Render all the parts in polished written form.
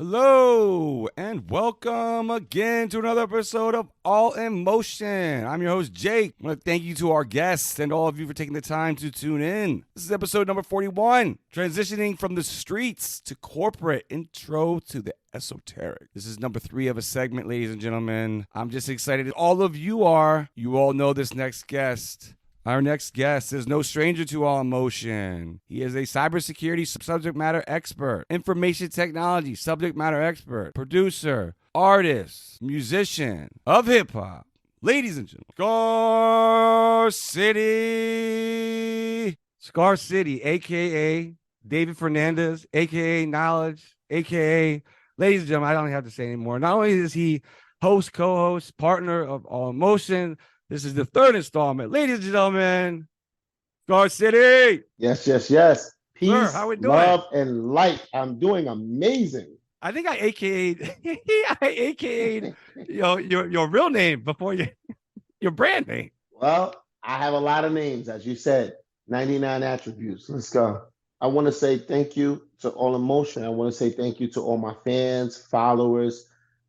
Hello, and welcome again to another episode of All in Motion. I'm your host, Jake. I want to thank you to our guests and all of you for taking the time to tune in. This is episode number 41, transitioning from the streets to corporate, intro to the Esoteric. This is number 3 of a segment, ladies and gentlemen. I'm just excited. All of you are. You all know this next guest. Our next guest is no stranger to All Emotion. He is a cybersecurity subject matter expert, information technology subject matter expert, producer, artist, musician of hip hop. Ladies and gentlemen, ScarCity. ScarCity, aka David Fernandez, aka Knowledge, aka, ladies and gentlemen, I don't have to say anymore. Not only is he host, co-host, partner of All Emotion, this is the 3rd installment. Ladies and gentlemen, ScarCity. Yes. Peace, Sir, how we doing? love, and light. I'm doing amazing. I think I AKA'd your real name before your brand name. Well, I have a lot of names, as you said, 99 attributes. Let's go. I want to say thank you to All Emotion. I want to say thank you to all my fans, followers,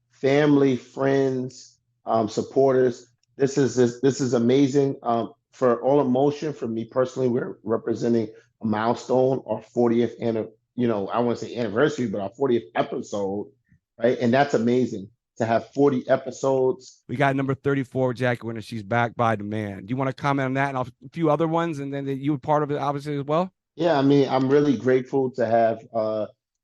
family, friends, supporters. This is amazing. For All Emotion, for me personally, we're representing a milestone, our 40th I want to say anniversary, but our 40th episode, right? And that's amazing to have 40 episodes. We got number 34, Jackie Winter. She's back by demand. Do you want to comment on that and a few other ones, and then you were part of it, obviously, as well? Yeah, I mean, I'm really grateful to have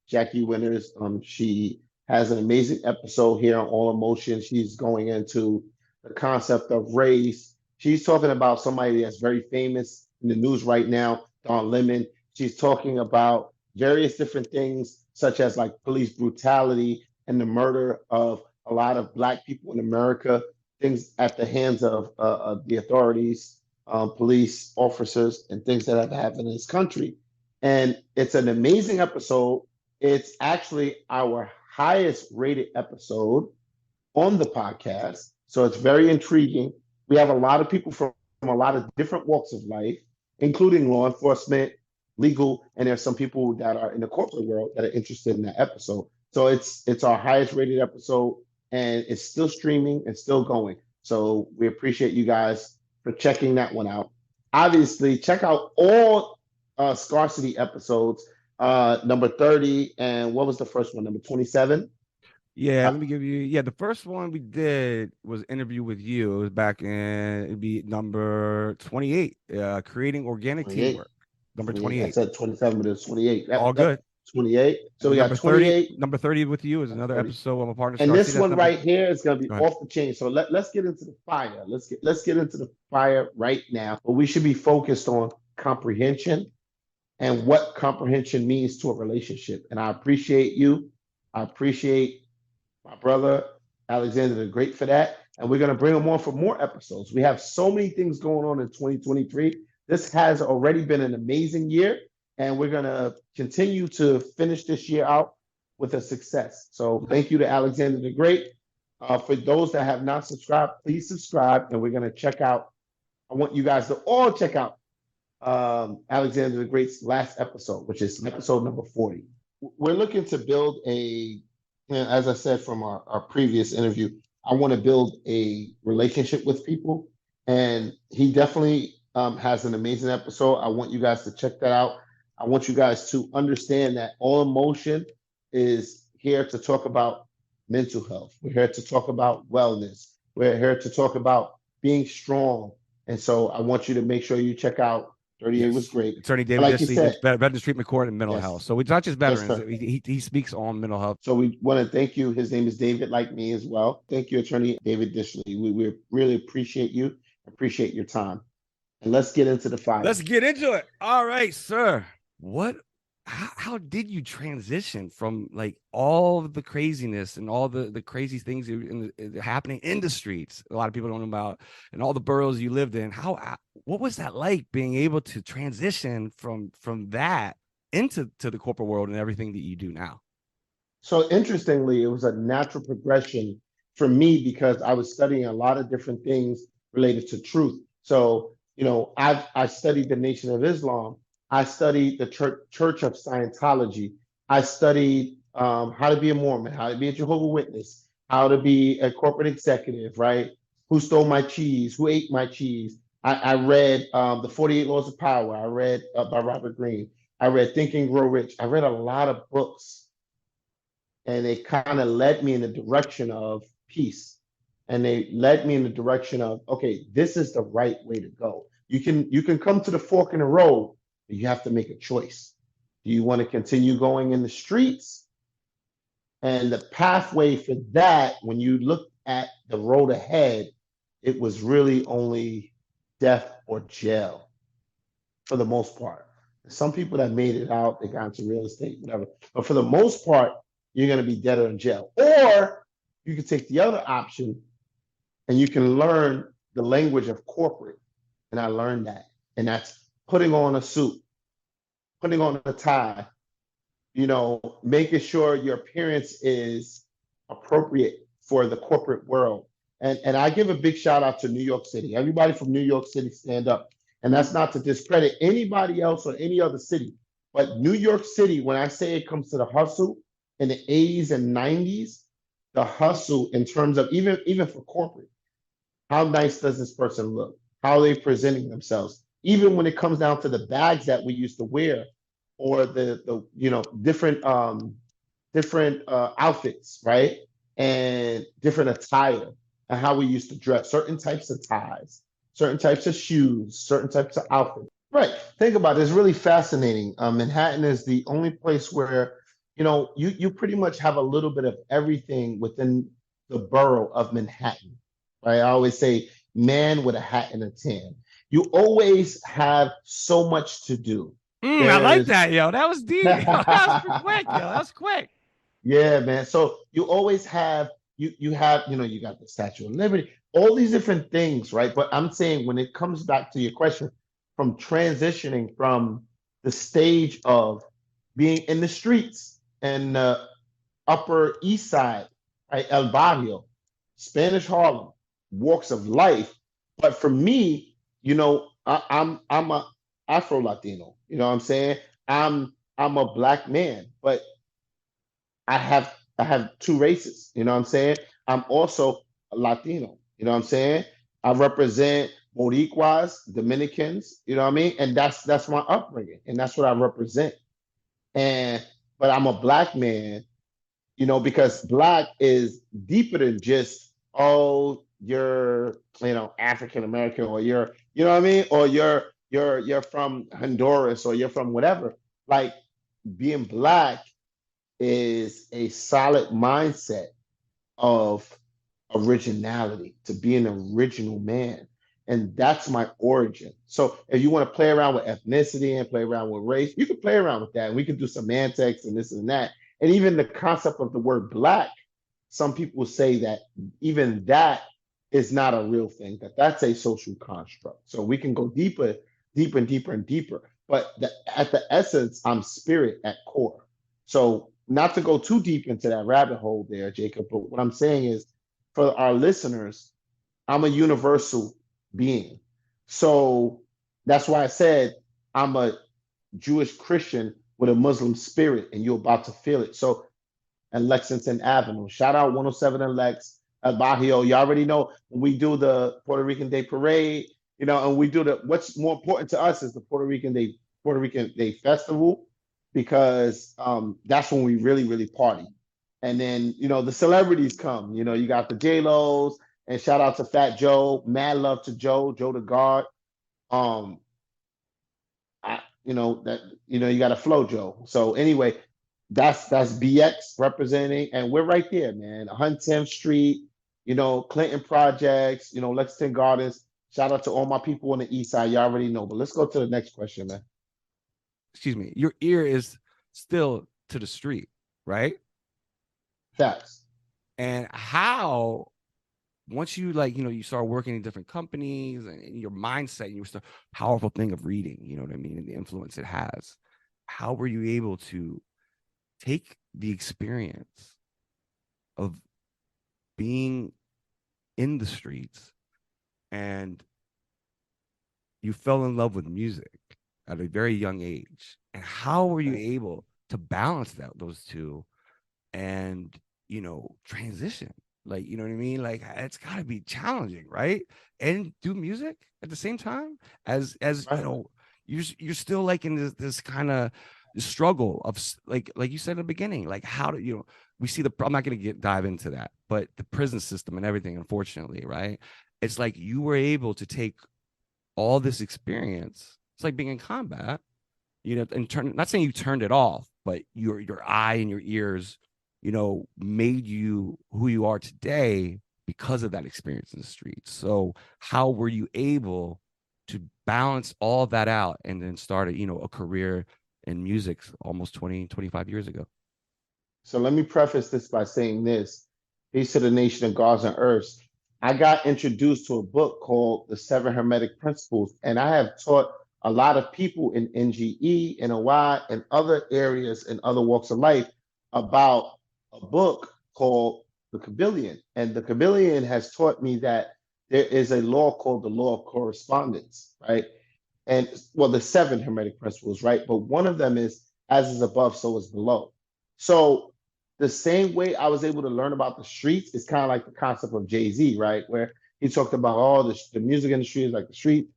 Jackie Winters. She has an amazing episode here on All Emotion. She's going into the concept of race. She's talking about somebody that's very famous in the news right now, Don Lemon. She's talking about various different things, such as like police brutality and the murder of a lot of Black people in America, things at the hands of the authorities, police officers, and things that have happened in this country. And it's an amazing episode. It's actually our highest rated episode on the podcast. So it's very intriguing. We have a lot of people from a lot of different walks of life, including law enforcement, legal, and there's some people that are in the corporate world that are interested in that episode. So it's our highest rated episode, and it's still streaming and still going. So we appreciate you guys for checking that one out. Obviously, check out all ScarCity episodes, number 30, and what was the first one, number 27? Yeah, let me give you. Yeah, the first one we did was interview with you. It was back in, it'd be number 28, creating organic 28. teamwork. Number 28. 28. I said 27, but it's 28. All good. 28. So we got 28. Number 30 with you is another 30. Episode of my partner. And this one right here is going to be Go ahead. off the chain. So let's get into the fire. Let's get into the fire right now. But we should be focused on comprehension and what comprehension means to a relationship. And I appreciate you. I appreciate my brother Alexander the Great for that. And we're going to bring him on for more episodes. We have so many things going on in 2023. This has already been an amazing year, and we're going to continue to finish this year out with a success. So thank you to Alexander the Great. For those that have not subscribed, please subscribe, and we're going to check out. I want you guys to all check out Alexander the Great's last episode, which is episode number 40. We're looking to build as I said from our previous interview, I want to build a relationship with people, and he definitely has an amazing episode. I want you guys to check that out. I want you guys to understand that All Emotion is here to talk about mental health. We're here to talk about wellness. We're here to talk about being strong. And so I want you to make sure you check out 38 was great. Attorney David like Veterans Treatment Court and mental health. So it's not just veterans. He speaks on mental health. So we want to thank you. His name is David, like me as well. Thank you, Attorney David Dishley. We really appreciate you. Appreciate your time. And let's get into the fire. Let's get into it. All right, sir. How did you transition from like all the craziness and all the crazy things happening in the streets? A lot of people don't know about, and all the boroughs you lived in. What was that like, being able to transition from that into the corporate world and everything that you do now? So interestingly, it was a natural progression for me because I was studying a lot of different things related to truth. So, I studied the Nation of Islam. I studied the Church of Scientology. I studied how to be a Mormon, how to be a Jehovah's Witness, how to be a corporate executive, right? Who stole my cheese? Who ate my cheese? I read the 48 Laws of Power. I read by Robert Greene. I read Think and Grow Rich. I read a lot of books, and they kind of led me in the direction of peace. And they led me in the direction of, okay, this is the right way to go. You can come to the fork in the road, but you have to make a choice. Do you want to continue going in the streets? And the pathway for that, when you look at the road ahead, it was really only death or jail for the most part. Some people that made it out, they got into real estate, whatever. But for the most part, you're going to be dead or in jail. Or you can take the other option and you can learn the language of corporate. And I learned that. And that's putting on a suit, putting on a tie, making sure your appearance is appropriate for the corporate world. And I give a big shout out to New York City. Everybody from New York City, stand up. And that's not to discredit anybody else or any other city. But New York City, when I say it comes to the hustle in the 80s and 90s, the hustle in terms of even for corporate, how nice does this person look? How are they presenting themselves? Even when it comes down to the bags that we used to wear, or the different outfits, right? And different attire, and how we used to dress, certain types of ties, certain types of shoes, certain types of outfits. Right. Think about it. It's really fascinating. Manhattan is the only place where, you pretty much have a little bit of everything within the borough of Manhattan. Right. I always say man with a hat and a tan. You always have so much to do. I like There's that, yo. That was deep. Yo. That was quick, yo. That was quick. Yeah, man. So you always have you have, you got the Statue of Liberty, all these different things, right? But I'm saying when it comes back to your question, from transitioning from the stage of being in the streets and Upper East Side, right? El Barrio, Spanish Harlem, walks of life. But for me, I'm a Afro Latino. You know what I'm saying? I'm a black man, but I have two races. You know what I'm saying? I'm also a Latino. You know what I'm saying? I represent Boricuas, Dominicans. You know what I mean? And that's my upbringing, and that's what I represent. And but I'm a black man, because black is deeper than just, oh, you're African American, or you're, what I mean, or you're from Honduras, or you're from whatever. Like, being black is a solid mindset of originality, to be an original man. And that's my origin. So if you want to play around with ethnicity and play around with race, you can play around with that. And we can do semantics and this and that. And even the concept of the word black, some people say that even that is not a real thing, that's a social construct. So we can go deeper, deeper and deeper and deeper. But at the essence, I'm spirit at core. So not to go too deep into that rabbit hole there, Jacob, but what I'm saying is, for our listeners, I'm a universal being. So that's why I said I'm a Jewish Christian with a Muslim spirit, and you're about to feel it. So, and Lexington Avenue, shout out 107 and Lex, El Barrio. You already know when we do the Puerto Rican Day Parade, and we do what's more important to us is the Puerto Rican Day Festival, because that's when we really, really party. And then, the celebrities come. You got the J-Los, and shout out to Fat Joe. Mad love to Joe the God. Um, you got a flow, Joe. So anyway, that's BX representing, and we're right there, man. 110th Street, Clinton Projects, Lexington Gardens. Shout out to all my people on the east side. You already know. But let's go to the next question, man. Excuse me. Your ear is still to the street, right? Facts. And how, once you you start working in different companies, and your mindset, you start powerful thing of reading, you know what I mean, and the influence it has. How were you able to take the experience of being in the streets, and you fell in love with music at a very young age, and how were you able to balance those two and, transition. Like, you know what I mean? Like, it's got to be challenging, right? And do music at the same time as Right. you're still like in this kind of struggle of like you said in the beginning, like how do we see I'm not going to dive into that, but the prison system and everything, unfortunately, right? It's like you were able to take all this experience. It's like being in combat, and not saying you turned it off, but your eye and your ears, made you who you are today because of that experience in the streets. So how were you able to balance all that out and then start a career in music almost 20, 25 years ago? So let me preface this by saying this. Peace to the nation of gods and earths. I got introduced to a book called The Seven Hermetic Principles, and I have taught a lot of people in NGE, and OI, and other areas and other walks of life about a book called The Kabbalion. And the Kabbalion has taught me that there is a law called the law of correspondence, right? And well, the seven hermetic principles, right? But one of them is as is above, so is below. So the same way I was able to learn about the streets is kind of like the concept of Jay-Z, right? Where he talked about all the music industry is like the street.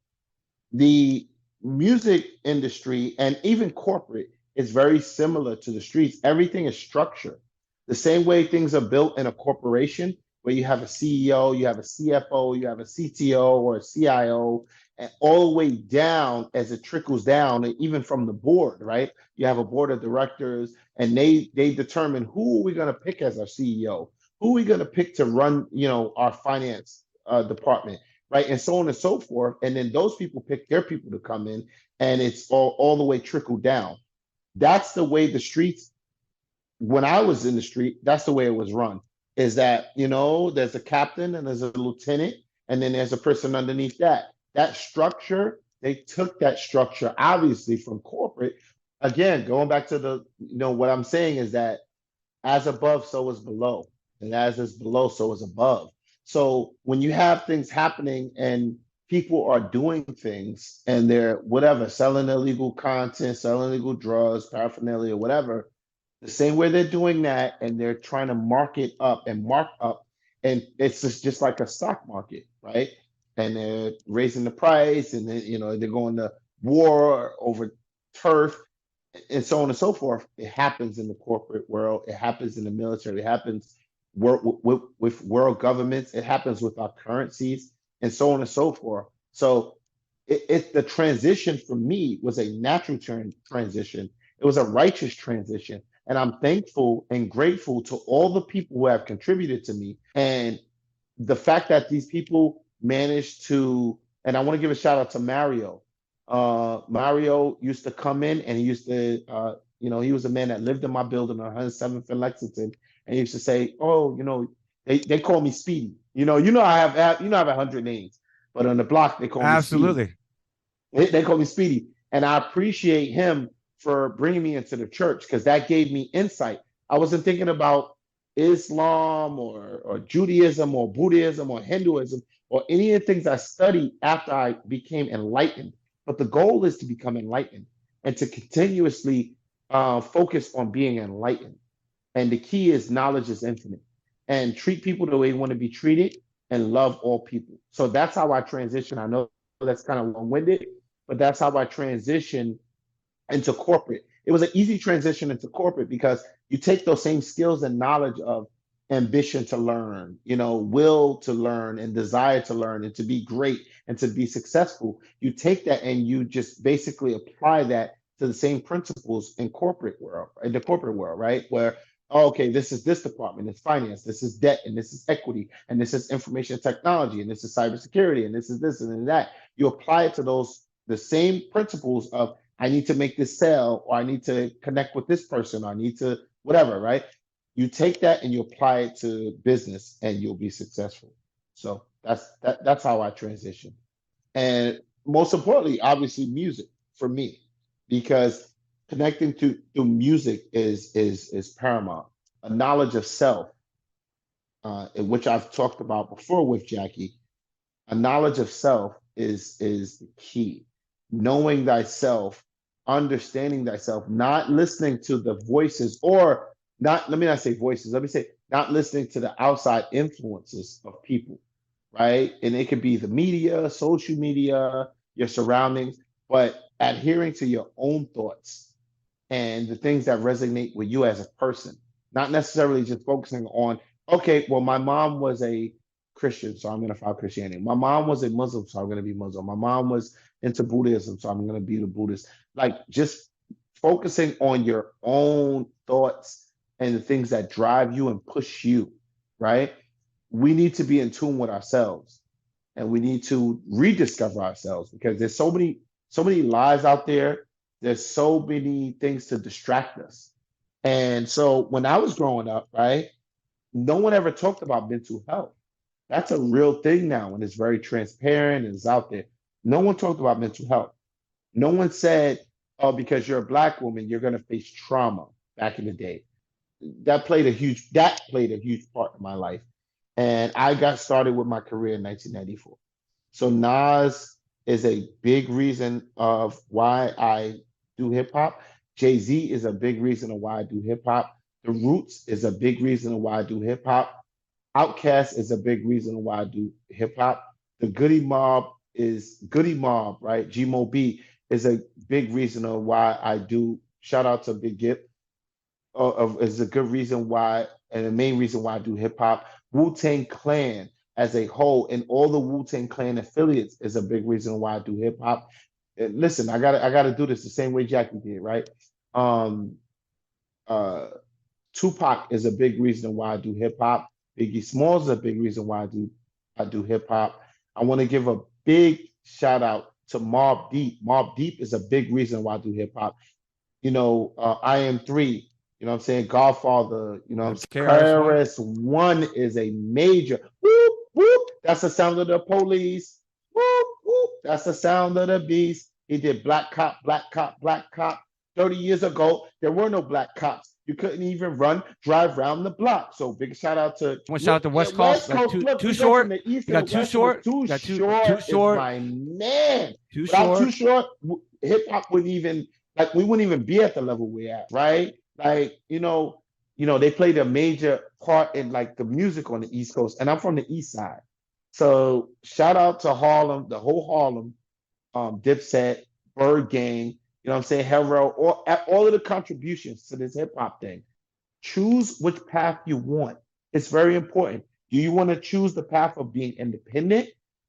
The music industry and even corporate is very similar to the streets. Everything is structured. The same way things are built in a corporation, where you have a CEO, you have a CFO, you have a CTO or a CIO, and all the way down as it trickles down, and even from the board, right? You have a board of directors, and they determine who are we going to pick as our CEO, who are we going to pick to run, our finance department, right? And so on and so forth. And then those people pick their people to come in, and it's all the way trickled down. That's the way the streets, when I was in the street, that's the way it was run. Is that, there's a captain and there's a lieutenant, and then there's a person underneath that. That structure, they took that structure obviously from corporate. Again, going back to what I'm saying is that as above, so is below. And as is below, so is above. So when you have things happening and people are doing things and they're whatever, selling illegal content, selling illegal drugs, paraphernalia, whatever, the same way they're doing that and they're trying to mark it up and mark up. And it's just like a stock market, right? And they're raising the price, and then, they're going to war over turf, and so on and so forth. It happens in the corporate world. It happens in the military. It happens with world governments. It happens with our currencies, and so on and so forth. So the transition for me was a natural transition. It was a righteous transition. And I'm thankful and grateful to all the people who have contributed to me. And the fact that these people managed to, and I want to give a shout out to Mario. Mario used to come in, and he used to, he was a man that lived in my building on 107th and Lexington, and he used to say, "Oh, they call me Speedy. I have 100 names, but on the block they call me Speedy. Absolutely. They call me Speedy." And I appreciate him for bringing me into the church, because that gave me insight. I wasn't thinking about Islam or Judaism or Buddhism or Hinduism or any of the things I studied after I became enlightened. But the goal is to become enlightened and to continuously focus on being enlightened. And the key is knowledge is infinite, and treat people the way you want to be treated, and love all people. So that's how I transition. I know that's kind of long winded, but that's how I transition into corporate. It was an easy transition into corporate because you take those same skills and knowledge of ambition to learn, will to learn and desire to learn and to be great and to be successful. You take that and you just basically apply that to the same principles in the corporate world, right? Where, oh, okay, this is this department, it's finance, this is debt, and this is equity, and this is information technology, and this is cybersecurity, and this is this and that. You apply it to the same principles of, I need to make this sale, or I need to connect with this person, or I need to whatever, right? You take that and you apply it to business, and you'll be successful. So that's how I transition. And most importantly, obviously, music for me, because connecting to through music is paramount. A knowledge of self, which I've talked about before with Jackie. A knowledge of self is the key. Knowing thyself, understanding thyself, not listening to the voices or not, let me not say voices, let me say not listening to the outside influences of people, right? And it could be the media, social media, your surroundings, but adhering to your own thoughts and the things that resonate with you as a person, not necessarily just focusing on, okay, well, my mom was a Christian, so I'm going to follow Christianity. My mom was a Muslim, so I'm going to be Muslim. My mom was into Buddhism, so I'm going to be the Buddhist. Like just focusing on your own thoughts and the things that drive you and push you, right? We need to be in tune with ourselves and we need to rediscover ourselves because there's so many lies out there. There's so many things to distract us. And so when I was growing up, right, no one ever talked about mental health. That's a real thing now, and it's very transparent and it's out there. No one talked about mental health. No one said, oh, because you're a black woman, you're going to face trauma back in the day. That played a huge part in my life. And I got started with my career in 1994. So Nas is a big reason of why I do hip hop. Jay-Z is a big reason of why I do hip hop. The Roots is a big reason of why I do hip hop. Outkast is a big reason why I do hip hop. The Goody Mob, right? G Mo B is a big reason of why I do. Shout out to Big Gip is a good reason why, and the main reason why I do hip hop. Wu Tang Clan as a whole, and all the Wu Tang Clan affiliates is a big reason why I do hip hop. Listen, I gotta do this the same way Jackie did, right? Um, uh, Tupac is a big reason why I do hip hop. Biggie Smalls is a big reason why I do hip hop. I want to give a big shout out to Mobb Deep. Mobb Deep is a big reason why I do hip hop. I am three. You know what I'm saying? Godfather, you know what I'm That's saying? KRS-One. KRS-One is a major whoop, whoop. That's the sound of the police. Whoop, whoop. That's the sound of the beast. He did Black Cop, Black Cop, Black Cop. 30 years ago, there were no black cops. You couldn't even drive around the block. So big shout out to One shout look out to at West Coast. West Like Coast. Look, too we go from short. the east You to the got too west coast. short. Too You got short too is short. my man. Too Without Too short. Short, hip hop wouldn't even like we wouldn't even be at the level we're at, right? Like, they played a major part in like the music on the East Coast, and I'm from the East Side. So shout out to Harlem, the whole Harlem, Dipset, Bird Gang, you know what I'm saying, Hero, all of the contributions to this hip hop thing. Choose which path you want. It's very important. Do you want to choose the path of being independent?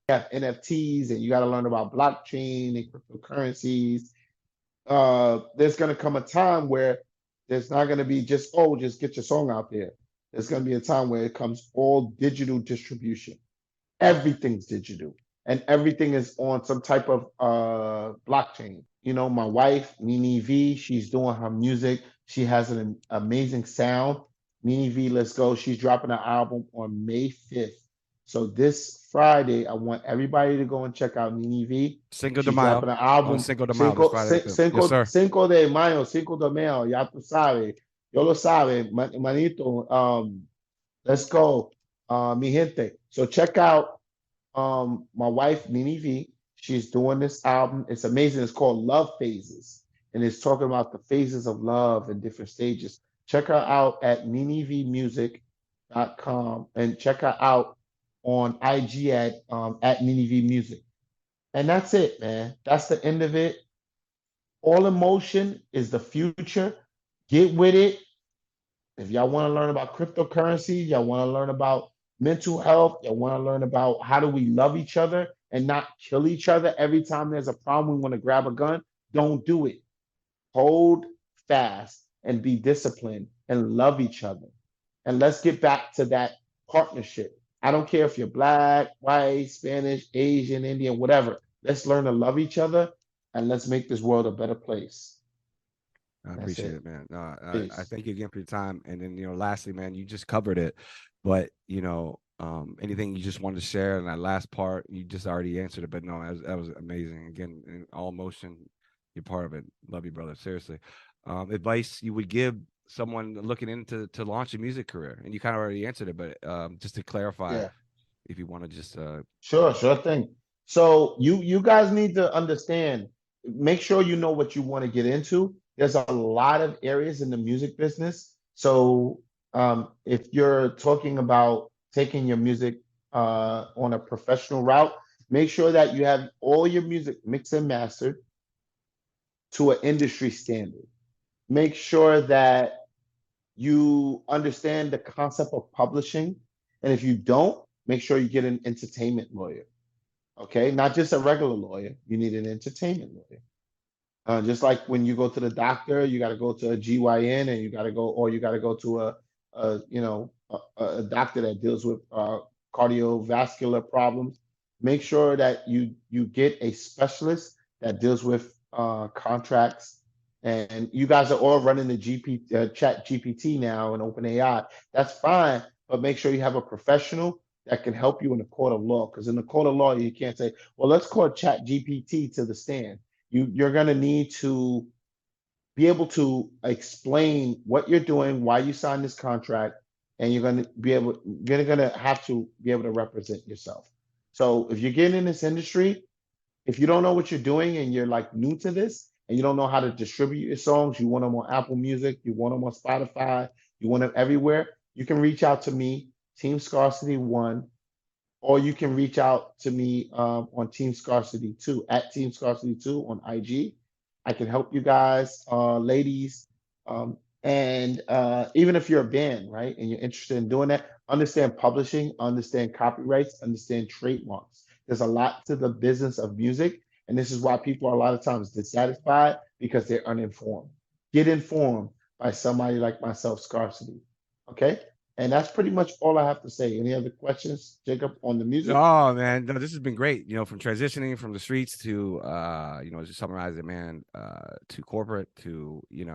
You have NFTs and you got to learn about blockchain and cryptocurrencies. There's going to come a time where there's not going to be just get your song out there. There's going to be a time where it comes all digital distribution. Everything's digital and everything is on some type of blockchain. My wife, Nini V, she's doing her music. She has an amazing sound. Nini V, let's go. She's dropping an album on May 5th. So this Friday, I want everybody to go and check out Nini V. Cinco de She's Mayo. dropping an On album Cinco de Mayo this Friday the 5th. Yes, sir. Cinco de Mayo, Cinco de Mayo, ya tú sabes. Yo lo sabe, manito. Let's go, mi gente. So check out my wife Nini V. She's doing this album. It's amazing. It's called Love Phases, and it's talking about the phases of love and different stages. Check her out at ninivmusic.com and check her out on IG at Nini V Music. And that's it, man. That's the end of it. All emotion is the future. Get with it. If y'all want to learn about cryptocurrency, y'all want to learn about mental health, y'all want to learn about how do we love each other and not kill each other every time there's a problem, we want to grab a gun, don't do it. Hold fast and be disciplined and love each other. And let's get back to that partnership. I don't care if you're black, white, Spanish, Asian, Indian, whatever. Let's learn to love each other and let's make this world a better place. I That's appreciate it. it, man. I Peace. thank you again for your time. And then, lastly, man, you just covered it. But, anything you just wanted to share in that last part, you just already answered it. But no, that was amazing. Again, in all emotion, you're part of it. Love you, brother. Seriously. Advice you would give someone looking into to launch a music career, and you kind of already answered it, but just to clarify, Yeah. if you want to just Sure thing. So you guys need to understand, make sure you know what you want to get into. There's a lot of areas in the music business. So if you're talking about taking your music on a professional route, make sure that you have all your music mixed and mastered to an industry standard. Make sure that you understand the concept of publishing. And if you don't, make sure you get an entertainment lawyer. Okay, not just a regular lawyer, you need an entertainment lawyer. Just like when you go to the doctor, you got to go to a GYN, and you got to go, or you got to go to a doctor that deals with cardiovascular problems. Make sure that you get a specialist that deals with contracts. And you guys are all running the Chat GPT now and OpenAI. That's fine, but make sure you have a professional that can help you in the court of law. Because in the court of law, you can't say, "Well, let's call Chat GPT to the stand." You're going to need to be able to explain what you're doing, why you signed this contract, and you're going to have to be able to represent yourself. So if you're getting in this industry, if you don't know what you're doing and you're like new to this and you don't know how to distribute your songs, you want them on Apple Music, you want them on Spotify, you want them everywhere, you can reach out to me, Team Scarcity One, or you can reach out to me on Team Scarcity 2 at Team Scarcity 2 on IG. I can help you guys, ladies. And even if you're a band, right, and you're interested in doing that, understand publishing, understand copyrights, understand trademarks. There's a lot to the business of music. And this is why people are a lot of times dissatisfied because they're uninformed. Get informed by somebody like myself, Scarcity. Okay. And that's pretty much all I have to say. Any other questions, Jacob, on the music? Oh man, no, this has been great. From transitioning from the streets to just summarize it, man, to corporate to Yep.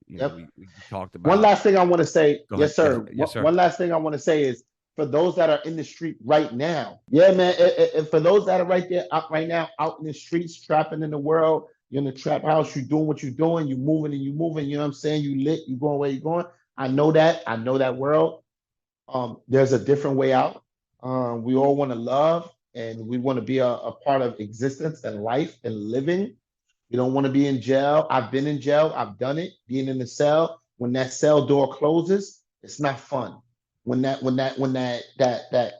we talked One about. last thing I want to say, Go ahead. yes, sir. Yes, sir. One last thing I want to say is for those that are in the street right now, yeah, man. For those that are right there, out right now, out in the streets, trapping in the world, you're in the trap house, you're doing what you're doing, you moving and you moving. You know what I'm saying? You lit, you going where you going. I know that. I know that world. There's a different way out. We all want to love and we want to be a part of existence and life and living. We don't want to be in jail. I've been in jail. I've done it. Being in the cell, when that cell door closes, it's not fun. When that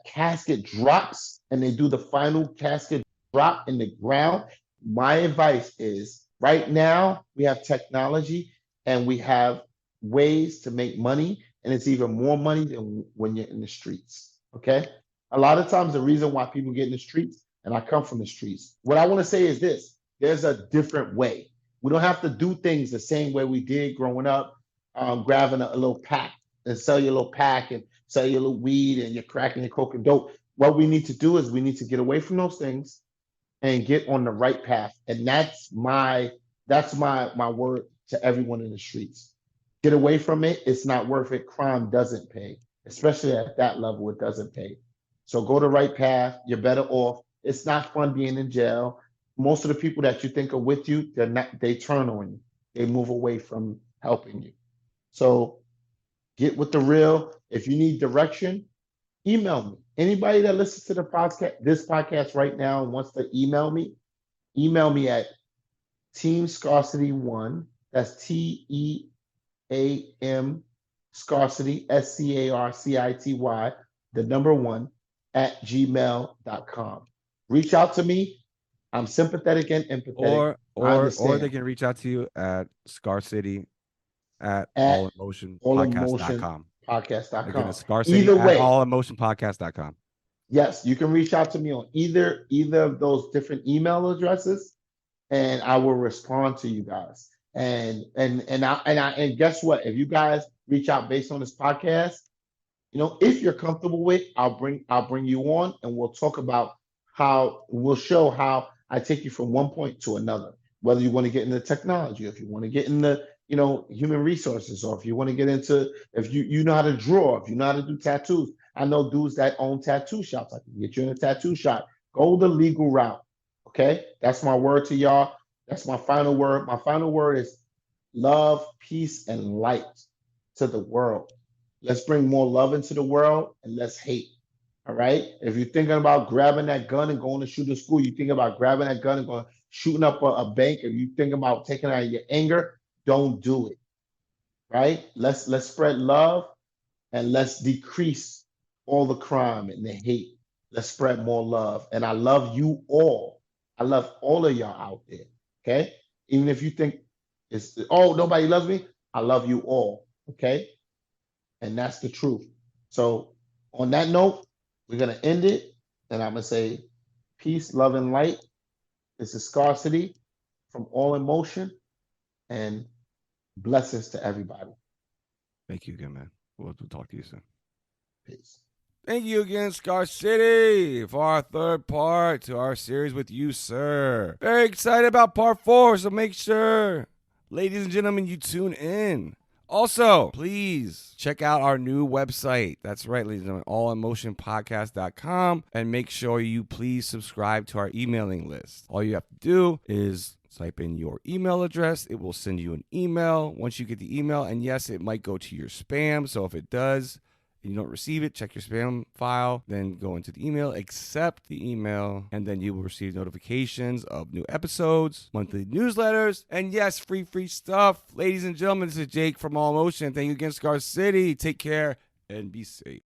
casket drops and they do the final casket drop in the ground, my advice is right now we have technology and we have ways to make money, and it's even more money than when you're in the streets. Okay. A lot of times the reason why people get in the streets, and I come from the streets, what I want to say is this: there's a different way. We don't have to do things the same way we did growing up, grabbing a little pack and sell your little pack and sell your little weed and you're cracking your coke and dope. What we need to do is we need to get away from those things and get on the right path. And that's my word to everyone in the streets. Get away from it. It's not worth it. Crime doesn't pay, especially at that level. It doesn't pay. So go the right path. You're better off. It's not fun being in jail. Most of the people that you think are with you, they're not. They turn on you. They move away from helping you. So get with the real. If you need direction, email me. Anybody that listens to this podcast right now and wants to email me at Team Scarcity One. That's TEAM Scarcity, SCARCITY, the number one, at gmail.com. Reach out to me. I'm sympathetic and empathetic. Or they can reach out to you at ScarCity at allemotionpodcast.com. Podcast.com. Again, it's ScarCity Either way, at allemotionpodcast.com. Yes, you can reach out to me on either of those different email addresses, and I will respond to you guys. And guess what? If you guys reach out based on this podcast, if you're comfortable with, I'll bring you on, and we'll talk about we'll show how I take you from one point to another. Whether you want to get into technology, if you want to get into human resources, or if you want to get into, if you know how to draw, if you know how to do tattoos. I know dudes that own tattoo shops. I can get you in a tattoo shop. Go the legal route. Okay, that's my word to y'all. That's my final word. My final word is love, peace, and light to the world. Let's bring more love into the world and less hate. All right. If you're thinking about grabbing that gun and going to shoot a school, you think about grabbing that gun and going shooting up a bank, if you think about taking out your anger, don't do it. right? Let's spread love and let's decrease all the crime and the hate. Let's spread more love. And I love you all. I love all of y'all out there. Okay. Even if you think it's, oh, nobody loves me, I love you all. Okay. And that's the truth. So, on that note, we're going to end it. And I'm going to say, peace, love, and light. This is ScarCity from All in Motion. And blessings to everybody. Thank you again, man. We'll talk to you soon. Peace. Thank you again, ScarCity, for our third part to our series with you, sir. Very excited about part 4, so make sure, ladies and gentlemen, you tune in. Also, please check out our new website. That's right, ladies and gentlemen, allinmotionpodcast.com. And make sure you please subscribe to our emailing list. All you have to do is type in your email address. It will send you an email once you get the email. And yes, it might go to your spam. So if it does, and you don't receive it, check your spam file, then go into the email, accept the email, and then you will receive notifications of new episodes, monthly newsletters, and yes, free stuff. Ladies and gentlemen, this is Jake from All Motion. Thank you again, ScarCity. Take care and be safe.